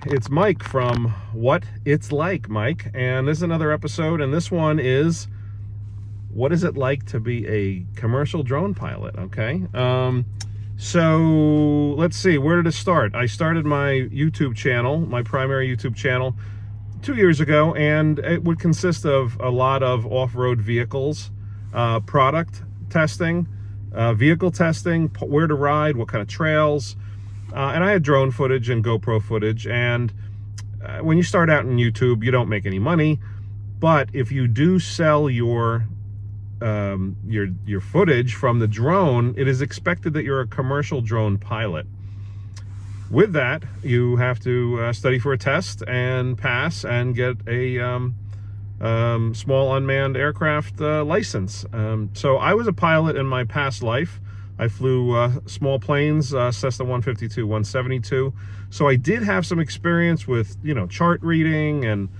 It's Mike from What It's Like, Mike, and this is another episode, and this one is what is it like to be a commercial drone pilot, okay? So let's see, where did it start? I started my YouTube channel, my primary YouTube channel, 2 years ago, and it would consist of a lot of off-road vehicles, product testing, vehicle testing, where to ride, what kind of trails, and I had drone footage and GoPro footage. And when you start out in YouTube, you don't make any money, but if you do sell your footage from the drone, it is expected that you're a commercial drone pilot. With that, you have to study for a test and pass and get a small unmanned aircraft license. So I was a pilot in my past life. I flew small planes, Cessna 152, 172. So I did have some experience with, chart reading and,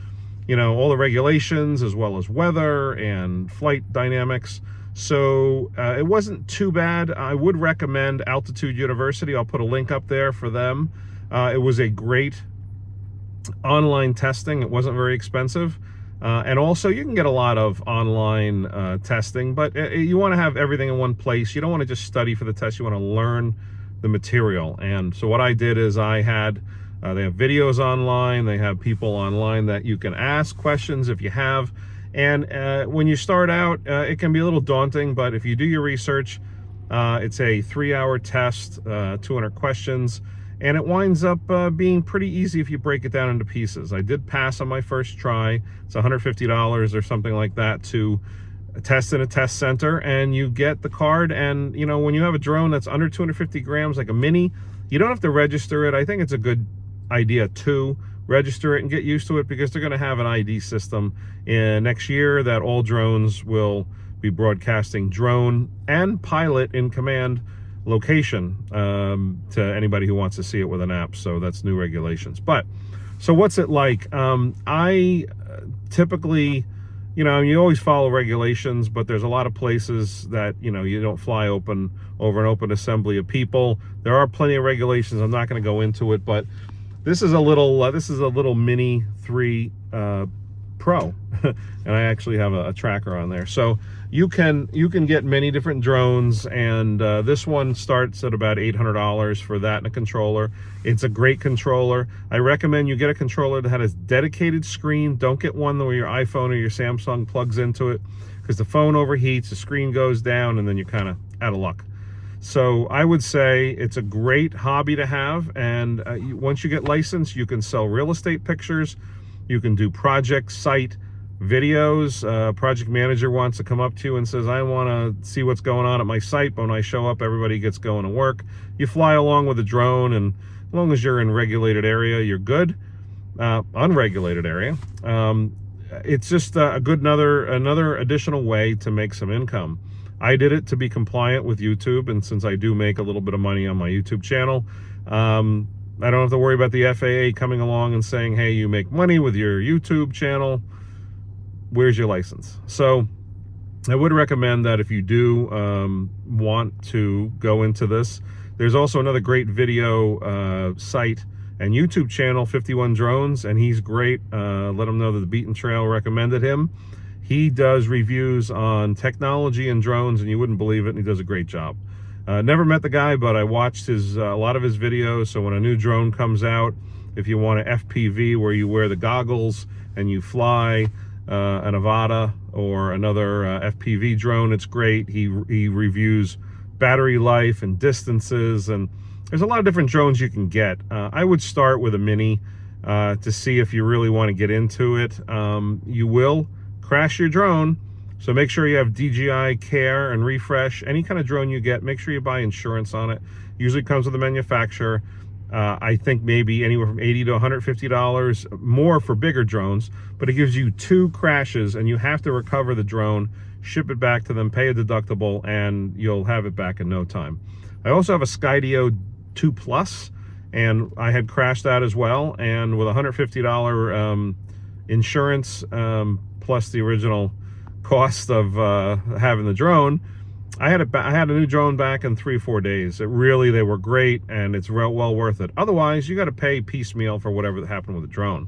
all the regulations, as well as weather and flight dynamics. So it wasn't too bad. I would recommend Altitude University. I'll put a link up there for them. It was a great online testing. It wasn't very expensive. And also, you can get a lot of online testing, but you want to have everything in one place. You don't want to just study for the test. You want to learn the material. And so what I did is I had, they have videos online. They have people online that you can ask questions if you have. And when you start out, it can be a little daunting, but if you do your research, it's a 3-hour test, 200 questions. And it winds up being pretty easy if you break it down into pieces. I did pass on my first try. It's $150 or something like that to test in a test center, and you get the card. And when you have a drone that's under 250 grams, like a mini, you don't have to register it. I think it's a good idea to register it and get used to it, because they're going to have an ID system in next year that all drones will be broadcasting drone and pilot in command location to anybody who wants to see it with an app. So that's new regulations. But so what's it like? I typically, you always follow regulations, but there's a lot of places that you don't fly over an open assembly of people. There are plenty of regulations. I'm not going to go into it, but this is a little Mini 3 Pro, and I actually have a tracker on there. So you can get many different drones, and this one starts at about $800 for that and a controller. It's a great controller. I recommend you get a controller that has a dedicated screen. Don't get one where your iPhone or your Samsung plugs into it, because the phone overheats, the screen goes down, and then you're kind of out of luck. So I would say it's a great hobby to have, and once you get licensed, you can sell real estate pictures. You can do project site videos. Project manager wants to come up to you and says, I want to see what's going on at my site, but when I show up, everybody gets going to work. You fly along with a drone, and as long as you're in regulated area, you're good. Unregulated area, it's just a good another additional way to make some income. I did it to be compliant with YouTube, and since I do make a little bit of money on my YouTube channel, I don't have to worry about the FAA coming along and saying, hey, you make money with your YouTube channel, where's your license? So I would recommend that if you do want to go into this. There's also another great video site and YouTube channel, 51 Drones, and he's great. Let him know that the Beaten Trail recommended him. He does reviews on technology and drones, and you wouldn't believe it, and he does a great job. Never met the guy, but I watched a lot of his videos. So when a new drone comes out, if you want an FPV where you wear the goggles and you fly an Avata or another FPV drone, it's great. He reviews battery life and distances, and there's a lot of different drones you can get. I would start with a Mini to see if you really want to get into it. You will crash your drone, so make sure you have DJI care and refresh. Any kind of drone you get, make sure you buy insurance on it. Usually comes with the manufacturer. I think maybe anywhere from $80 to $150 more for bigger drones, but it gives you 2 crashes, and you have to recover the drone, ship it back to them, pay a deductible, and you'll have it back in no time. I also have a Skydio 2 Plus, and I had crashed that as well, and with $150 insurance plus the original cost of having the drone, I had a new drone back in 3 or 4 days. They were great, and it's well worth it. Otherwise, you got to pay piecemeal for whatever happened with the drone.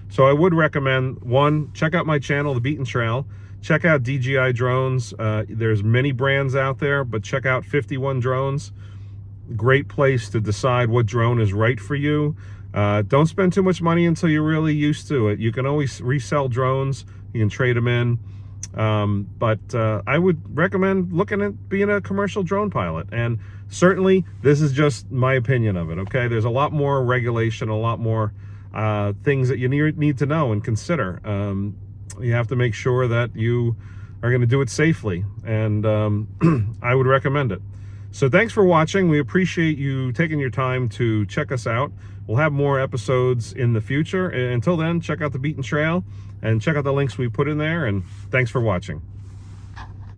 So I would recommend, one, check out my channel, The Beaten Trail. Check out DJI drones. There's many brands out there, but check out 51 Drones. Great place to decide what drone is right for you. Don't spend too much money until you're really used to it. You can always resell drones. You can trade them in. But I would recommend looking at being a commercial drone pilot. And certainly, this is just my opinion of it, okay? There's a lot more regulation, a lot more things that you need to know and consider. You have to make sure that you are going to do it safely, and I would recommend it. So thanks for watching. We appreciate you taking your time to check us out. We'll have more episodes in the future. Until then, check out The Beaten Trail and check out the links we put in there, and thanks for watching.